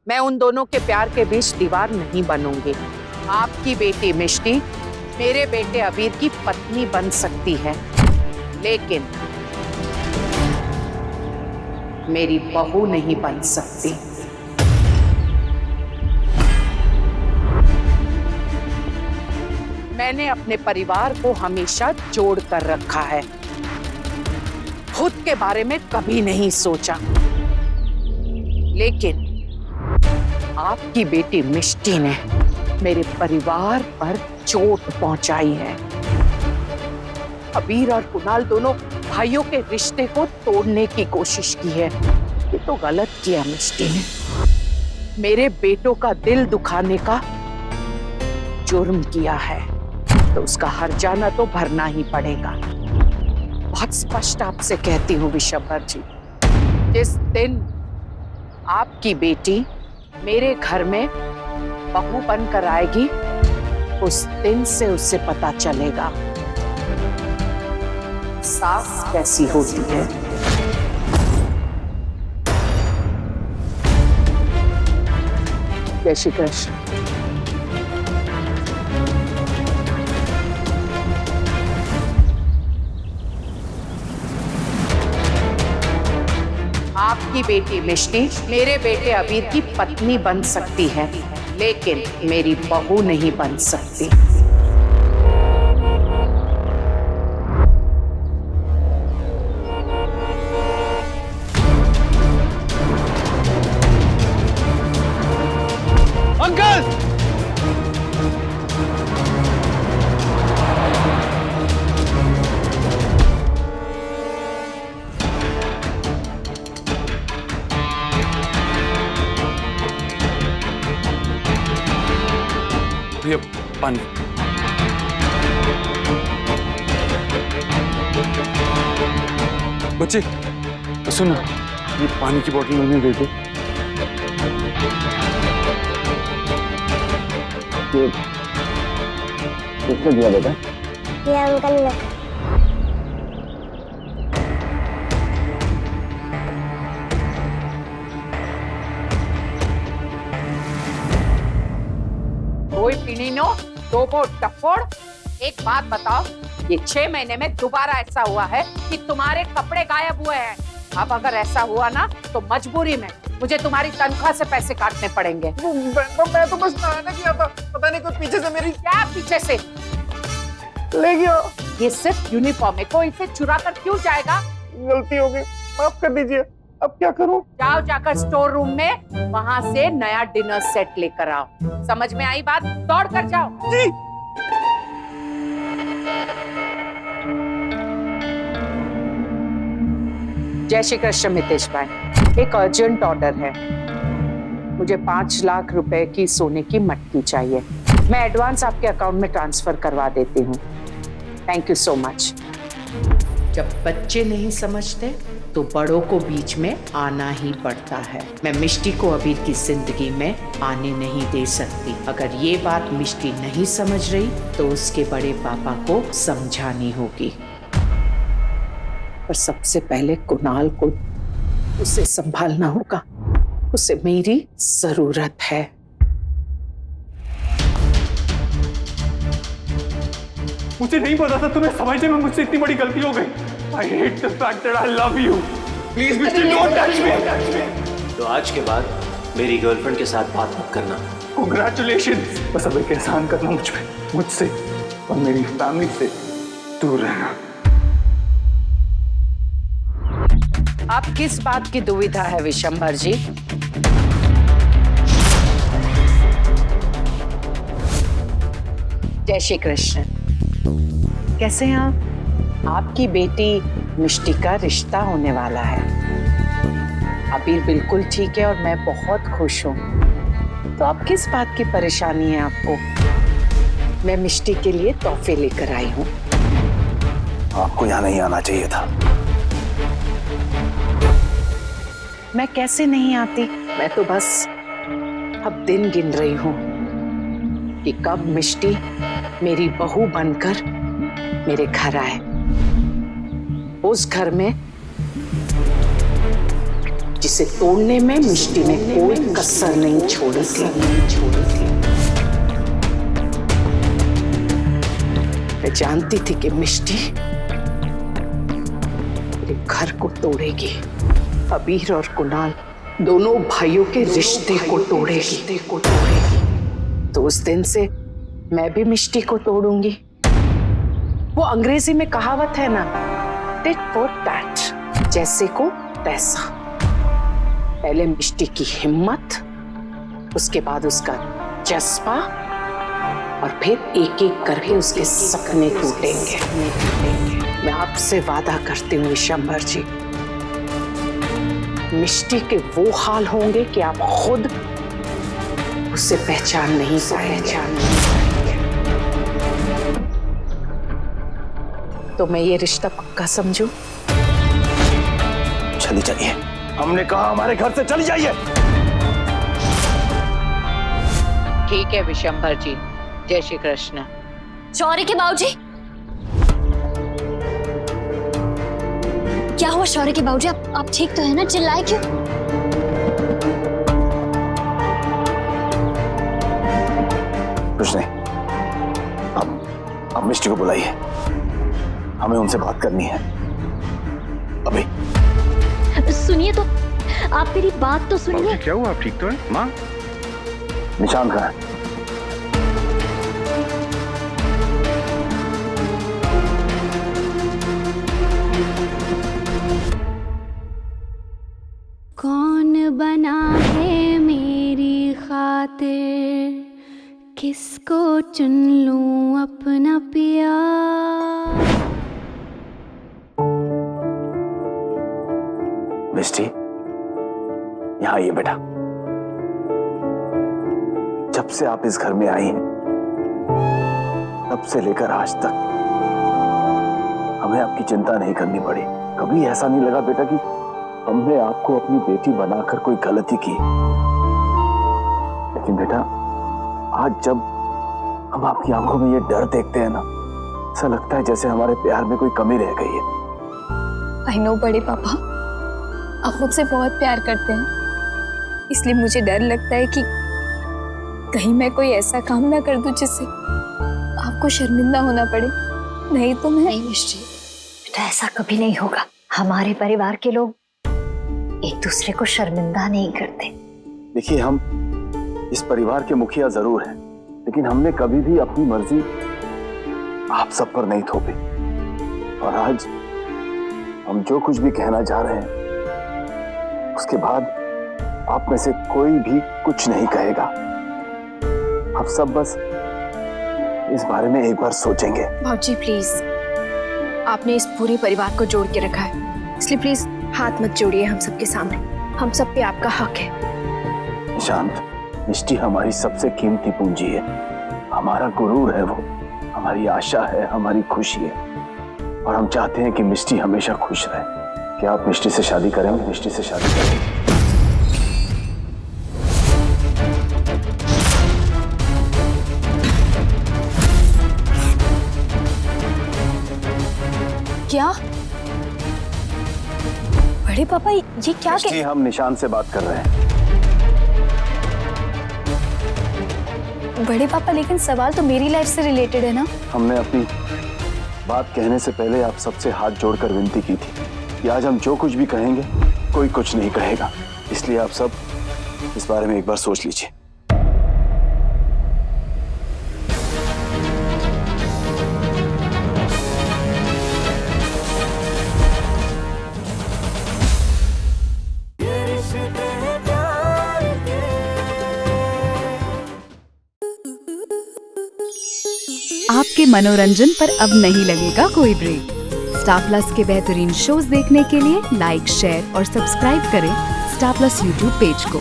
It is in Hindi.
मैं उन दोनों के प्यार के बीच दीवार नहीं बनूंगी। आपकी बेटी मिष्टी मेरे बेटे अबीर की पत्नी बन सकती है, लेकिन मेरी बहू नहीं बन सकती। मैंने अपने परिवार को हमेशा जोड़ कर रखा है, खुद के बारे में कभी नहीं सोचा। लेकिन आपकी बेटी मिष्टी ने मेरे परिवार पर चोट पहुंचाई है। अबीर और कुणाल दोनों भाइयों के रिश्ते को तोड़ने की कोशिश की है। ये तो गलत किया मिष्टी ने। मेरे बेटों का दिल दुखाने का जुर्म किया है, तो उसका हर्जाना तो भरना ही पड़ेगा। बहुत स्पष्ट आपसे कहती हूँ विशंबर जी, जिस दिन आपकी बेटी मेरे घर में बहू बनकर आएगी, उस दिन से उसे पता चलेगा सास कैसी होती है। जय श्री कृष्ण। आपकी बेटी मिष्टी मेरे बेटे अबीर की पत्नी बन सकती है, लेकिन मेरी बहू नहीं बन सकती। अंकल! भैया पानी। बच्चे सुनो, ये पानी की बोतल उन्हें दे दो। किसने दिया बेटा? ये अंकल ने। कोई पीनीनो, दो को टप्पोड़। एक बात बताओ, ये 6 महीने में दोबारा ऐसा हुआ है कि तुम्हारे कपड़े गायब हुए हैं। अब अगर ऐसा हुआ ना, तो मजबूरी में मुझे तुम्हारी तनख्वाह से पैसे काटने पड़ेंगे। मैं तो बस नहाने किया था, पता नहीं कोई पीछे से मेरी क्या पीछे से ले गया। ये सिर्फ यूनिफॉर्म है, कोई इसे चुरा कर क्यों जाएगा? गलती हो गई, माफ कर दीजिए। अब क्या करूं? जाओ जाकर स्टोर रूम में वहां से नया डिनर सेट लेकर आओ। समझ में आई बात? दौड़ कर जाओ। जी। जय श्री कृष्ण मितेश भाई, एक अर्जेंट ऑर्डर है। मुझे 5 लाख रुपए की सोने की मटकी चाहिए। मैं एडवांस आपके अकाउंट में ट्रांसफर करवा देती हूँ। Thank you so much. जब बच्चे नहीं समझते तो बड़ों को बीच में आना ही पड़ता है। मैं मिष्टी को अबीर की जिंदगी में आने नहीं दे सकती। अगर ये बात मिष्टी नहीं समझ रही तो उसके बड़े पापा को समझानी होगी। पर सबसे पहले कुणाल को उसे संभालना होगा, उसे मेरी जरूरत है। मुझे नहीं पता था तुम्हें समझने में मुझसे इतनी बड़ी गलती हो गई। I hate the fact that I love you. Please, Mr. Don't touch me. तो आज के बाद मेरी गर्लफ्रेंड के साथ बात मत करना। Congratulations. बस अब एक एहसान करना मुझ पे, मुझसे और मेरी फैमिली से दूर रहना। आप किस बात की दुविधा है विशंबर जी? जय श्री कृष्ण। कैसे हैं आप? आपकी बेटी मिष्टी का रिश्ता होने वाला है। अबीर बिल्कुल ठीक है और मैं बहुत खुश हूँ। तो आप किस बात की परेशानी है आपको? मैं मिष्टी के लिए तोहफे लेकर आई हूँ। आपको यहाँ नहीं आना चाहिए था। मैं कैसे नहीं आती? मैं तो बस अब दिन गिन रही हूँ कि कब मिष्टी मेरी बहू बनकर मेरे घर आए। उस घर में जिसे तोड़ने में मिष्टी ने कोई कसर नहीं छोड़ी थी। मैं जानती थी कि मिष्टी मेरे घर को तोड़ेगी, अबीर और कुणाल दोनों भाइयों के रिश्ते को तोड़ेगी। तो उस दिन से मैं भी मिष्टी को तोड़ूंगी। वो अंग्रेजी में कहावत है ना, टिट फॉर टैट, जैसे को तैसा। पहले मिष्टी की हिम्मत, उसके बाद उसका जज्बा, और फिर एक एक करके उसके सपने टूटेंगे। मैं आपसे वादा करती हूँ विशंभर जी, मिष्टी के वो हाल होंगे कि आप खुद उसे पहचान नहीं पाएंगे। तो मैं ये रिश्ता पक्का समझूं? चली जाइए, हमने कहा हमारे घर से चली जाइए। ठीक है विशंभर जी, जय श्री कृष्ण। शौर्य के बाबूजी, क्या हुआ शौर्य के बाबूजी? आप ठीक तो है ना? चिल्लाए क्यों? कुछ नहीं, अब मिष्टी को बुलाइए, हमें उनसे बात करनी है अभी। सुनिए तो, आप मेरी बात तो सुनिए। क्या हुआ, आप ठीक तो है माँ? निशान कहाँ है? कौन बना है मेरी खातिर, किसको चुन लूं अपना पिया। मिष्टी, यहाँ आइए बेटा। जब से आप इस घर में आई हैं, तब से लेकर आज तक हमें आपकी चिंता नहीं करनी पड़ी। कभी ऐसा नहीं लगा बेटा कि हमने आपको अपनी बेटी बनाकर कोई गलती की। लेकिन बेटा, आज जब हम आपकी आंखों में ये डर देखते हैं ना, ऐसा लगता है जैसे हमारे प्यार में कोई कमी रह गई है। आई नो बड़े पापा, आप मुझसे बहुत प्यार करते हैं, इसलिए मुझे डर लगता है कि कहीं मैं कोई ऐसा काम ना कर दूं जिससे आपको शर्मिंदा होना पड़े। नहीं तो मैं... नहीं मिष्टी, बेटा ऐसा कभी नहीं होगा। हमारे परिवार के लोग एक दूसरे को शर्मिंदा नहीं करते। देखिए, हम इस परिवार के मुखिया जरूर हैं, लेकिन हमने कभी भी अपनी मर्जी आप सब पर नहीं थोपी। और आज हम जो कुछ भी कहना चाह रहे हैं, उसके बाद आप में से कोई भी कुछ नहीं कहेगा। आप सब बस इस बारे में एक बार सोचेंगे। भाजी प्लीज, आपने इस पूरे परिवार को जोड़ के रखा है, इसलिए प्लीज हाथ मत जोड़िए हम सबके सामने। हम सब पे आपका हक है। शांत, मिष्टी हमारी सबसे कीमती पूंजी है, हमारा गुरूर है, वो हमारी आशा है, हमारी खुशी है, और हम चाहते हैं कि मिष्टी हमेशा खुश रहे। क्या आप मिष्टी से शादी करेंगे? मिष्टी से शादी करेंगे? क्या बड़े पापा, ये क्या मिष्टी, हम निशान से बात कर रहे हैं। बड़े पापा, लेकिन सवाल तो मेरी लाइफ से रिलेटेड है ना। हमने अपनी बात कहने से पहले आप सबसे हाथ जोड़कर विनती की थी कि आज हम जो कुछ भी कहेंगे, कोई कुछ नहीं कहेगा। इसलिए आप सब इस बारे में एक बार सोच लीजिए। आपके मनोरंजन पर अब नहीं लगेगा कोई ब्रेक। स्टार प्लस के बेहतरीन शोज देखने के लिए लाइक, शेयर और सब्सक्राइब करें स्टार प्लस यूट्यूब पेज को।